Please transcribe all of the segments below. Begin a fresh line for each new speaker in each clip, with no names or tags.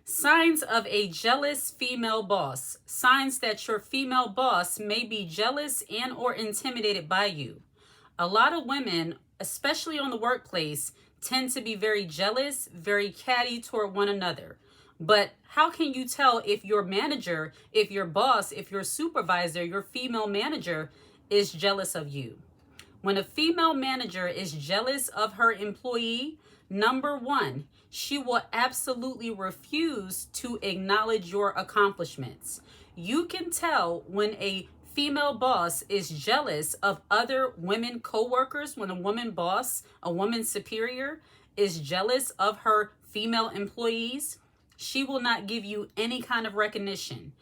Signs of a jealous female boss. Signs that your female boss may be jealous and or intimidated by you. A lot of women, especially on the workplace, tend to be very jealous, very catty toward one another. But how can you tell if your manager, if your boss, if your supervisor, your female manager is jealous of you? When a female manager is jealous of her employee, number one, she will absolutely refuse to acknowledge your accomplishments. You can tell when a female boss is jealous of other women coworkers, when a woman boss, a woman superior, is jealous of her female employees. She will not give you any kind of recognition.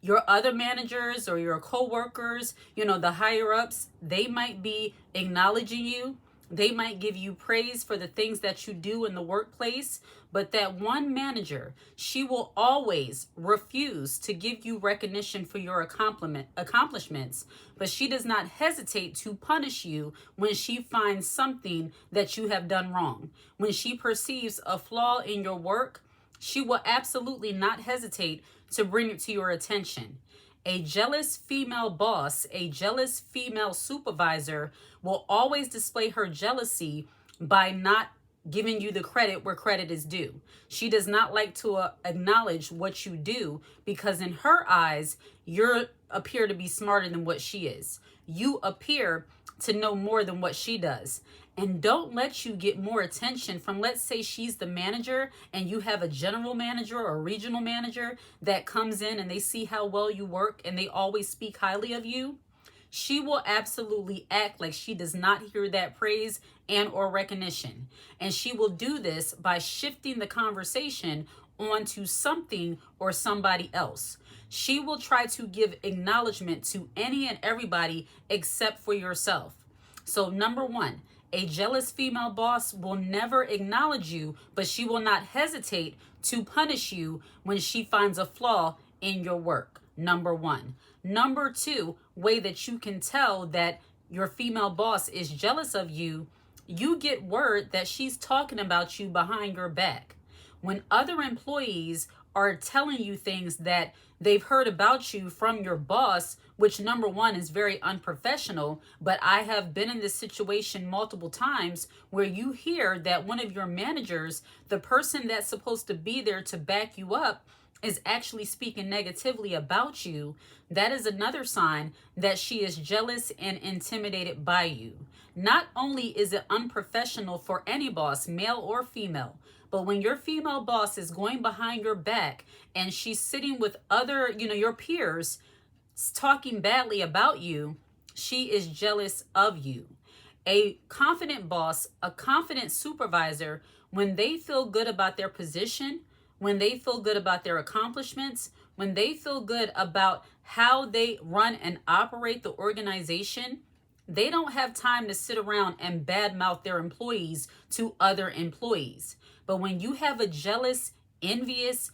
Your other managers or your coworkers, the higher ups, they might be acknowledging you. They might give you praise for the things that you do in the workplace. But that one manager, she will always refuse to give you recognition for your accomplishments. But she does not hesitate to punish you when she finds something that you have done wrong. When she perceives a flaw in your work, she will absolutely not hesitate to bring it to your attention. A jealous female boss, a jealous female supervisor will always display her jealousy by not giving you the credit where credit is due. She does not like to acknowledge what you do because in her eyes, you appear to be smarter than what she is. You appear to know more than what she does. And don't let you get more attention from, let's say she's the manager and you have a general manager or a regional manager that comes in and they see how well you work and they always speak highly of you. She will absolutely act like she does not hear that praise and or recognition. And she will do this by shifting the conversation onto something or somebody else. She will try to give acknowledgement to any and everybody except for yourself. So number one, a jealous female boss will never acknowledge you, but she will not hesitate to punish you when she finds a flaw in your work. Number one. Number two, way that you can tell that your female boss is jealous of you, you get word that she's talking about you behind your back. When other employees are telling you things that they've heard about you from your boss, which number one is very unprofessional, but I have been in this situation multiple times where you hear that one of your managers, the person that's supposed to be there to back you up, is actually speaking negatively about you. That is another sign that she is jealous and intimidated by you. Not only is it unprofessional for any boss, male or female, but when your female boss is going behind your back and she's sitting with other, your peers talking badly about you, she is jealous of you. A confident boss, a confident supervisor, when they feel good about their position, when they feel good about their accomplishments, when they feel good about how they run and operate the organization, they don't have time to sit around and badmouth their employees to other employees. But when you have a jealous, envious,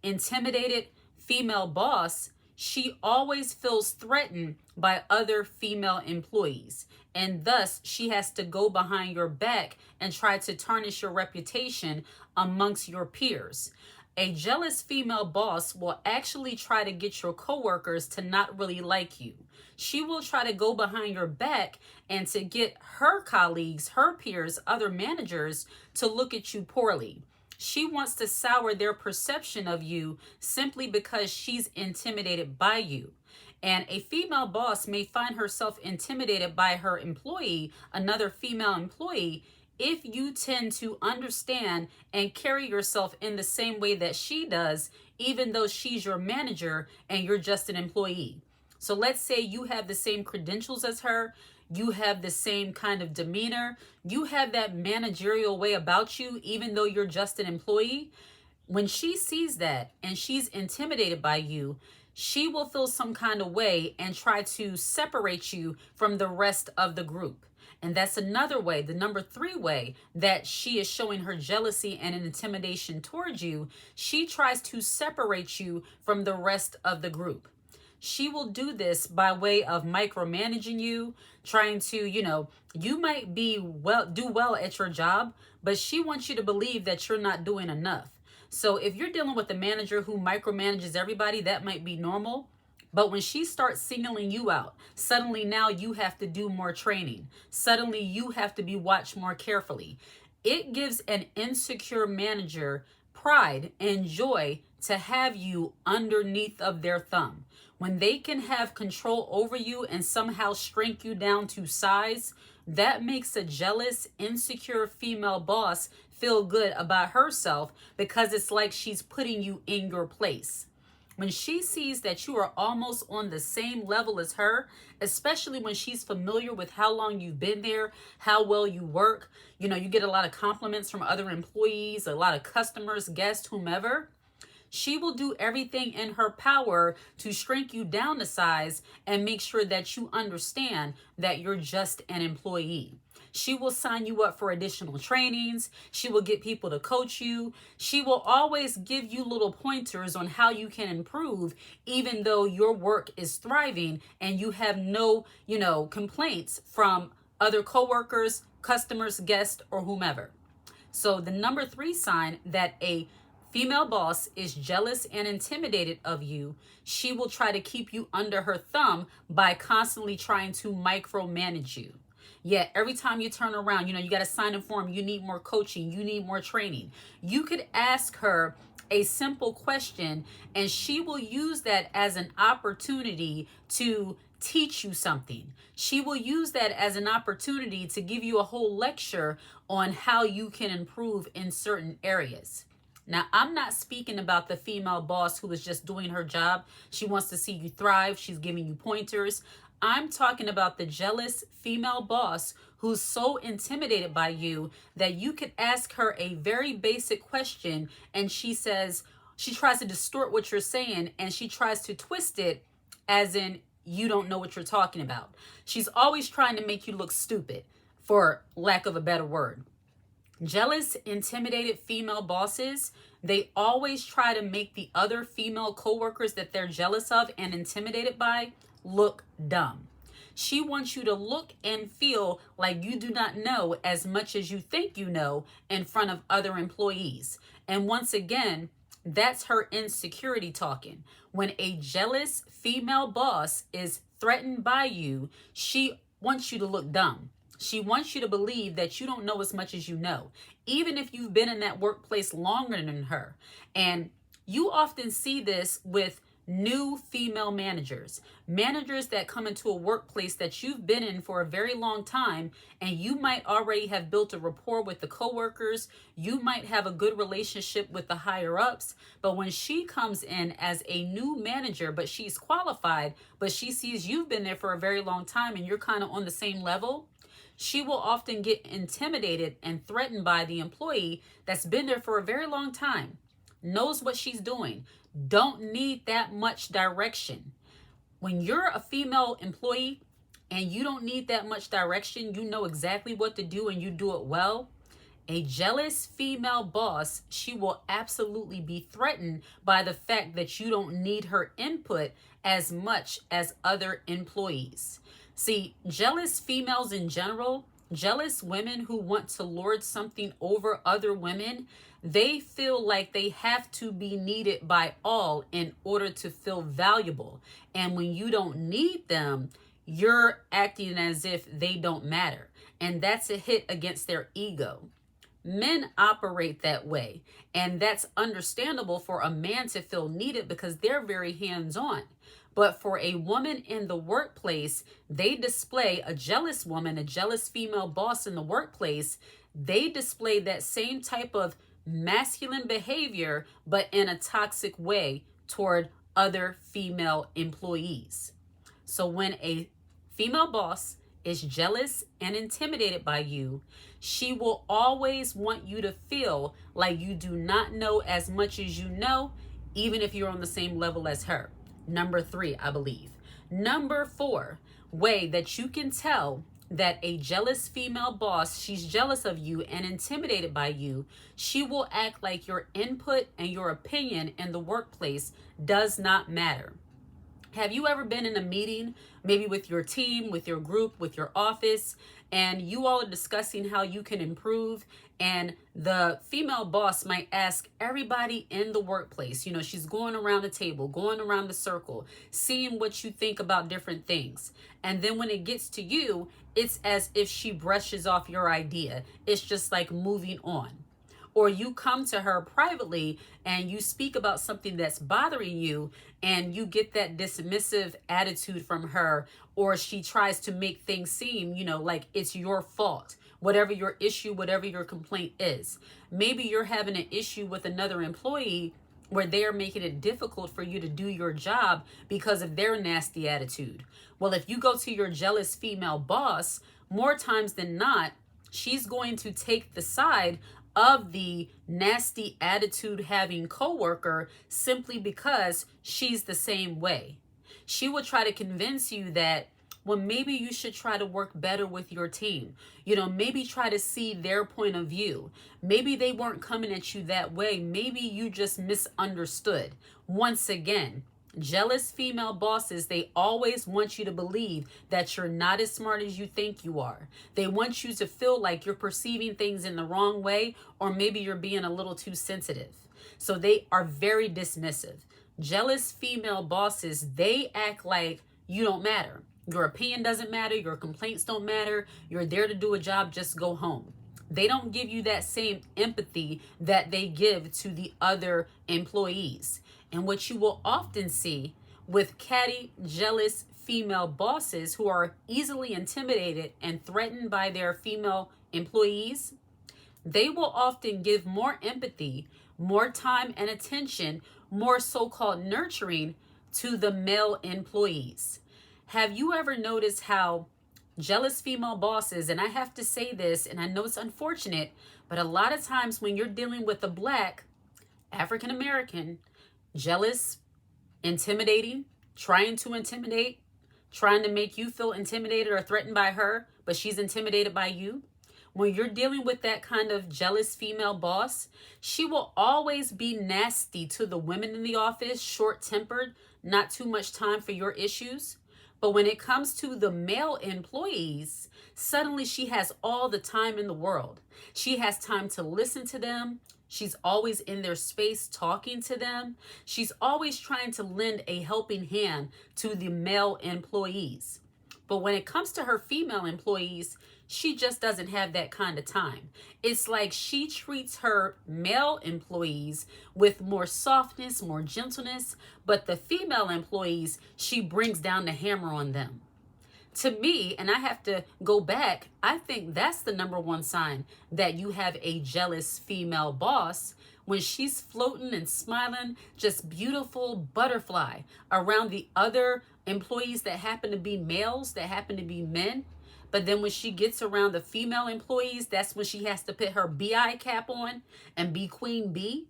intimidated female boss, she always feels threatened by other female employees. And thus, she has to go behind your back and try to tarnish your reputation amongst your peers. A jealous female boss will actually try to get your coworkers to not really like you. She will try to go behind your back and to get her colleagues, her peers, other managers to look at you poorly. She wants to sour their perception of you simply because she's intimidated by you. And a female boss may find herself intimidated by her employee, another female employee, if you tend to understand and carry yourself in the same way that she does, even though she's your manager and you're just an employee. So let's say you have the same credentials as her, you have the same kind of demeanor, you have that managerial way about you, even though you're just an employee. When she sees that and she's intimidated by you, she will feel some kind of way and try to separate you from the rest of the group. And that's another way, the number 3 way that she is showing her jealousy and an intimidation towards you. She tries to separate you from the rest of the group. She will do this by way of micromanaging you, trying to, you might do well at your job, but she wants you to believe that you're not doing enough. So if you're dealing with a manager who micromanages everybody, that might be normal. But when she starts singling you out, suddenly now you have to do more training. Suddenly you have to be watched more carefully. It gives an insecure manager pride and joy to have you underneath of their thumb. When they can have control over you and somehow shrink you down to size, that makes a jealous, insecure female boss feel good about herself because it's like she's putting you in your place. When she sees that you are almost on the same level as her, especially when she's familiar with how long you've been there, how well you work, you get a lot of compliments from other employees, a lot of customers, guests, whomever, she will do everything in her power to shrink you down to size and make sure that you understand that you're just an employee. She will sign you up for additional trainings. She will get people to coach you. She will always give you little pointers on how you can improve, even though your work is thriving and you have no, complaints from other coworkers, customers, guests, or whomever. So the number 3 sign that a female boss is jealous and intimidated of you, she will try to keep you under her thumb by constantly trying to micromanage you. Yet every time you turn around, you got to sign a form, you need more coaching, you need more training. You could ask her a simple question and she will use that as an opportunity to teach you something. She will use that as an opportunity to give you a whole lecture on how you can improve in certain areas. Now, I'm not speaking about the female boss who is just doing her job. She wants to see you thrive. She's giving you pointers. I'm talking about the jealous female boss who's so intimidated by you that you could ask her a very basic question and she tries to distort what you're saying and she tries to twist it as in you don't know what you're talking about. She's always trying to make you look stupid, for lack of a better word. Jealous, intimidated female bosses, they always try to make the other female coworkers that they're jealous of and intimidated by look dumb. She wants you to look and feel like you do not know as much as you think you know in front of other employees. And once again, that's her insecurity talking. When a jealous female boss is threatened by you, she wants you to look dumb. She wants you to believe that you don't know as much as you know, even if you've been in that workplace longer than her. And you often see this with new female managers that come into a workplace that you've been in for a very long time, and you might already have built a rapport with the coworkers. You might have a good relationship with the higher ups, but when she comes in as a new manager, but she's qualified, but she sees you've been there for a very long time and you're kind of on the same level, she will often get intimidated and threatened by the employee that's been there for a very long time, knows what she's doing, don't need that much direction. When you're a female employee and you don't need that much direction, you know exactly what to do and you do it well, a jealous female boss, she will absolutely be threatened by the fact that you don't need her input as much as other employees. See, jealous females in general, jealous women who want to lord something over other women, they feel like they have to be needed by all in order to feel valuable. And when you don't need them, you're acting as if they don't matter. And that's a hit against their ego. Men operate that way. And that's understandable for a man to feel needed because they're very hands-on. But for a woman in the workplace, they display a jealous woman, a jealous female boss in the workplace. They display that same type of masculine behavior, but in a toxic way toward other female employees. So when a female boss is jealous and intimidated by you, she will always want you to feel like you do not know as much as you know, even if you're on the same level as her. Number 3, I believe. Number 4, way that you can tell that a jealous female boss, she's jealous of you and intimidated by you, she will act like your input and your opinion in the workplace does not matter. Have you ever been in a meeting, maybe with your team, with your group, with your office, and you all are discussing how you can improve, and the female boss might ask everybody in the workplace, she's going around the table, going around the circle, seeing what you think about different things. And then when it gets to you, it's as if she brushes off your idea. It's just like moving on. Or you come to her privately and you speak about something that's bothering you, and you get that dismissive attitude from her, or she tries to make things seem, like it's your fault, whatever your issue, whatever your complaint is. Maybe you're having an issue with another employee where they're making it difficult for you to do your job because of their nasty attitude. Well, if you go to your jealous female boss, more times than not, she's going to take the side of the nasty attitude having coworker simply because she's the same way. She will try to convince you that, well, maybe you should try to work better with your team. Maybe try to see their point of view. Maybe they weren't coming at you that way. Maybe you just misunderstood. Once again, jealous female bosses, they always want you to believe that you're not as smart as you think you are. They want you to feel like you're perceiving things in the wrong way, or maybe you're being a little too sensitive. So they are very dismissive. Jealous female bosses, they act like you don't matter. Your opinion doesn't matter. Your complaints don't matter. You're there to do a job, just go home. They don't give you that same empathy that they give to the other employees. And what you will often see with catty, jealous female bosses who are easily intimidated and threatened by their female employees, they will often give more empathy, more time and attention, more so-called nurturing to the male employees. Have you ever noticed how jealous female bosses, and I have to say this, and I know it's unfortunate, but a lot of times when you're dealing with a Black, African American, jealous, intimidating, trying to intimidate, trying to make you feel intimidated or threatened by her, but she's intimidated by you. When you're dealing with that kind of jealous female boss, she will always be nasty to the women in the office, short-tempered, not too much time for your issues. But when it comes to the male employees, suddenly she has all the time in the world. She has time to listen to them. She's always in their space talking to them. She's always trying to lend a helping hand to the male employees. But when it comes to her female employees, she just doesn't have that kind of time. It's like she treats her male employees with more softness, more gentleness, but the female employees, she brings down the hammer on them. To me, and I have to go back, I think that's the number one sign that you have a jealous female boss, when she's floating and smiling, just beautiful butterfly around the other employees that happen to be males, that happen to be men. But then when she gets around the female employees, that's when she has to put her BI cap on and be queen bee.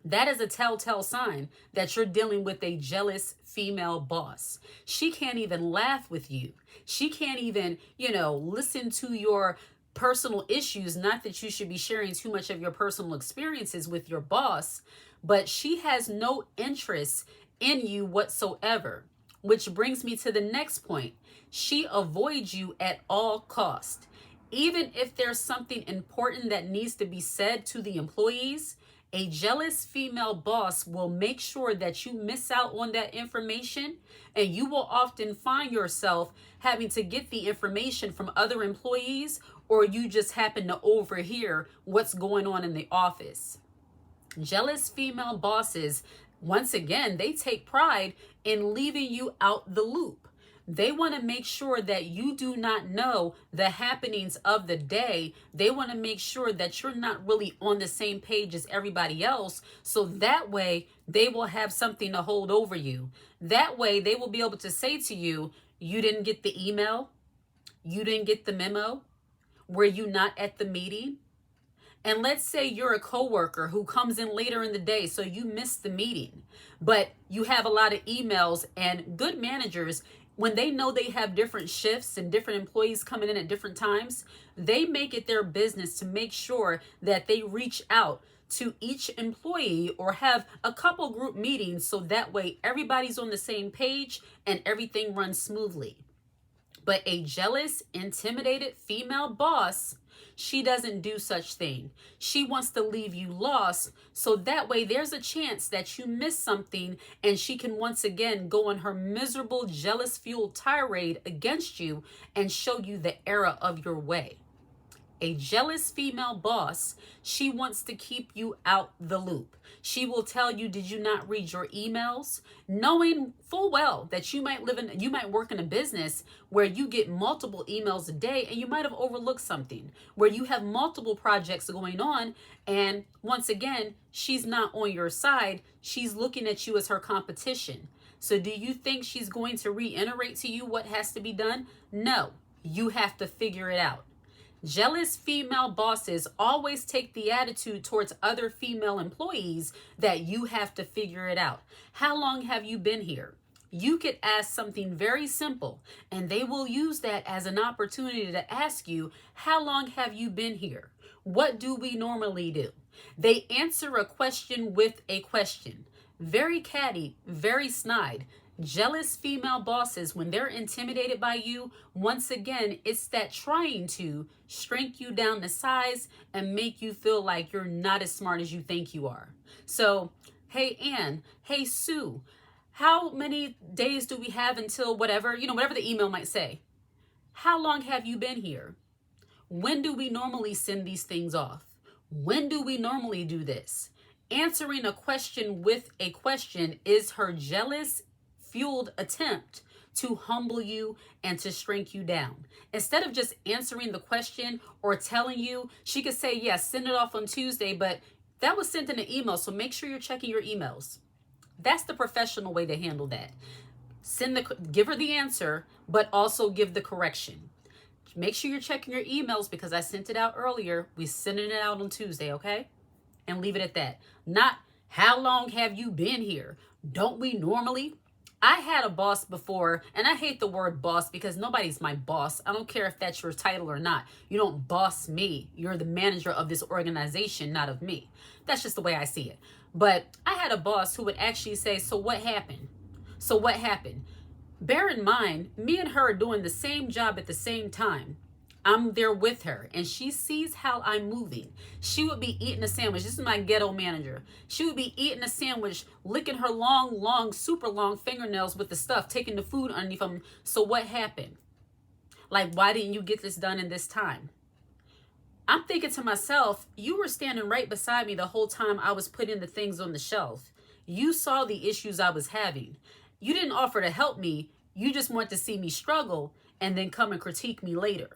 That is a telltale sign that you're dealing with a jealous female boss. She can't even laugh with you. She can't even, listen to your personal issues. Not that you should be sharing too much of your personal experiences with your boss, but she has no interest in you whatsoever. Which brings me to the next point. She avoids you at all costs. Even if there's something important that needs to be said to the employees, a jealous female boss will make sure that you miss out on that information, and you will often find yourself having to get the information from other employees, or you just happen to overhear what's going on in the office. Jealous female bosses, once again, they take pride in leaving you out the loop. They want to make sure that you do not know the happenings of the day. They want to make sure that you're not really on the same page as everybody else. So that way they will have something to hold over you. That way they will be able to say to you, you didn't get the email. You didn't get the memo. Were you not at the meeting? And let's say you're a coworker who comes in later in the day, so you missed the meeting, but you have a lot of emails. And good managers, when they know they have different shifts and different employees coming in at different times, they make it their business to make sure that they reach out to each employee or have a couple group meetings so that way everybody's on the same page and everything runs smoothly. But a jealous, intimidated female boss, she doesn't do such thing. She wants to leave you lost so that way there's a chance that you miss something and she can once again go on her miserable, jealous-fueled tirade against you and show you the error of your way. A jealous female boss, she wants to keep you out the loop. She will tell you, did you not read your emails? Knowing full well that you might work in a business where you get multiple emails a day and you might have overlooked something, where you have multiple projects going on. And once again, she's not on your side. She's looking at you as her competition. So do you think she's going to reiterate to you what has to be done? No, you have to figure it out. Jealous female bosses always take the attitude towards other female employees that you have to figure it out. How long have you been here? You could ask something very simple, and they will use that as an opportunity to ask you, how long have you been here? What do we normally do? They answer a question with a question. Very catty, very snide. Jealous female bosses, when they're intimidated by you, once again, it's that trying to shrink you down to size and make you feel like you're not as smart as you think you are. So, hey, Ann, hey, Sue, how many days do we have until whatever the email might say? How long have you been here? When do we normally send these things off? When do we normally do this? Answering a question with a question is her jealous fueled attempt to humble you and to shrink you down. Instead of just answering the question or telling you, she could say, yes, send it off on Tuesday, but that was sent in an email, so make sure you're checking your emails. That's the professional way to handle that. Give her the answer, but also give the correction. Make sure you're checking your emails because I sent it out earlier. We're sending it out on Tuesday, okay? And leave it at that. Not, how long have you been here? Don't we normally? I had a boss before, and I hate the word boss because nobody's my boss. I don't care if that's your title or not. You don't boss me. You're the manager of this organization, not of me. That's just the way I see it. But I had a boss who would actually say, so what happened? So what happened? Bear in mind, me and her are doing the same job at the same time. I'm there with her and she sees how I'm moving. She would be eating a sandwich. This is my ghetto manager. She would be eating a sandwich, licking her long, super long fingernails with the stuff, taking the food underneath them. So what happened? Like, why didn't you get this done in this time? I'm thinking to myself, you were standing right beside me the whole time I was putting the things on the shelf. You saw the issues I was having. You didn't offer to help me. You just want to see me struggle and then come and critique me later.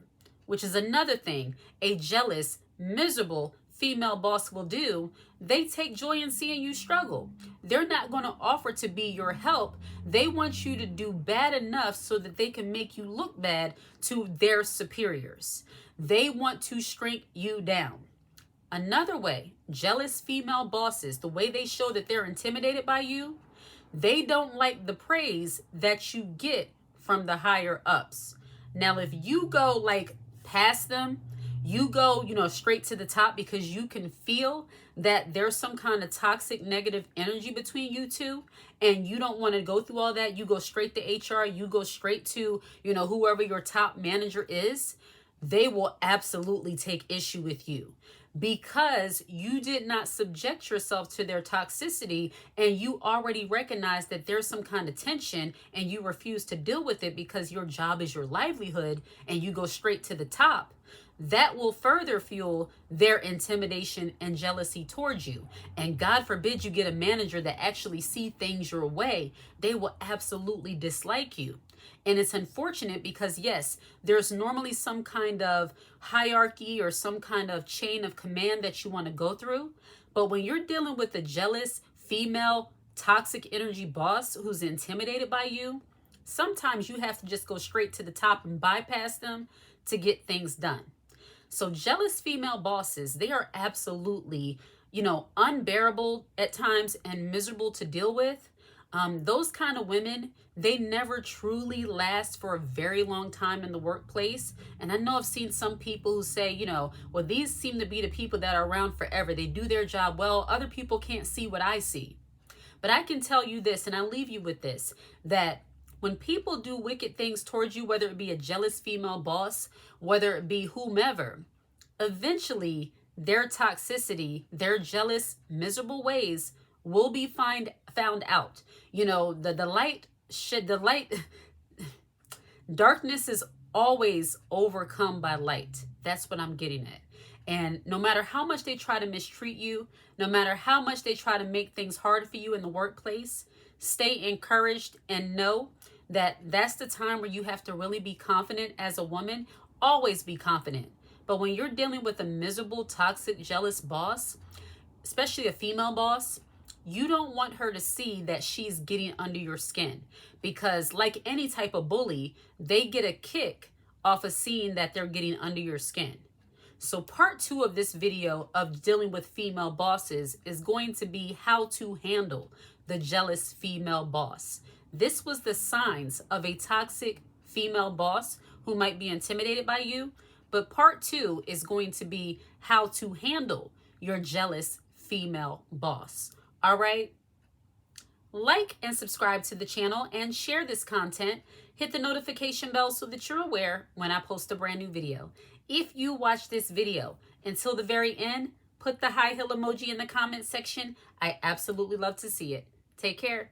Which is another thing a jealous, miserable female boss will do. They take joy in seeing you struggle. They're not going to offer to be your help. They want you to do bad enough so that they can make you look bad to their superiors. They want to shrink you down. Another way, jealous female bosses, the way they show that they're intimidated by you, they don't like the praise that you get from the higher ups. Now, if you go past them, you go, straight to the top because you can feel that there's some kind of toxic negative energy between you two and you don't want to go through all that. You go straight to HR, you go straight to, whoever your top manager is. They will absolutely take issue with you because you did not subject yourself to their toxicity and you already recognize that there's some kind of tension and you refuse to deal with it because your job is your livelihood and you go straight to the top. That will further fuel their intimidation and jealousy towards you. And God forbid you get a manager that actually see things your way, they will absolutely dislike you. And it's unfortunate because, yes, there's normally some kind of hierarchy or some kind of chain of command that you want to go through. But when you're dealing with a jealous, female, toxic energy boss who's intimidated by you, sometimes you have to just go straight to the top and bypass them to get things done. So jealous female bosses, they are absolutely, unbearable at times and miserable to deal with. Those kind of women, they never truly last for a very long time in the workplace. And I know I've seen some people who say, well, these seem to be the people that are around forever. They do their job well. Other people can't see what I see. But I can tell you this, and I'll leave you with this, that when people do wicked things towards you, whether it be a jealous female boss, whether it be whomever, eventually their toxicity, their jealous, miserable ways will be found out. The light darkness is always overcome by light. That's what I'm getting at. And no matter how much they try to mistreat you, no matter how much they try to make things hard for you in the workplace, stay encouraged and know that that's the time where you have to really be confident as a woman. Always be confident. But when you're dealing with a miserable, toxic, jealous boss, especially a female boss, you don't want her to see that she's getting under your skin, because like any type of bully, they get a kick off of seeing that they're getting under your skin. So part 2 of this video of dealing with female bosses is going to be how to handle the jealous female boss. This was the signs of a toxic female boss who might be intimidated by you. But part 2 is going to be how to handle your jealous female boss. All right? Like and subscribe to the channel and share this content. Hit the notification bell so that you're aware when I post a brand new video. If you watch this video until the very end, put the high heel emoji in the comment section. I absolutely love to see it. Take care.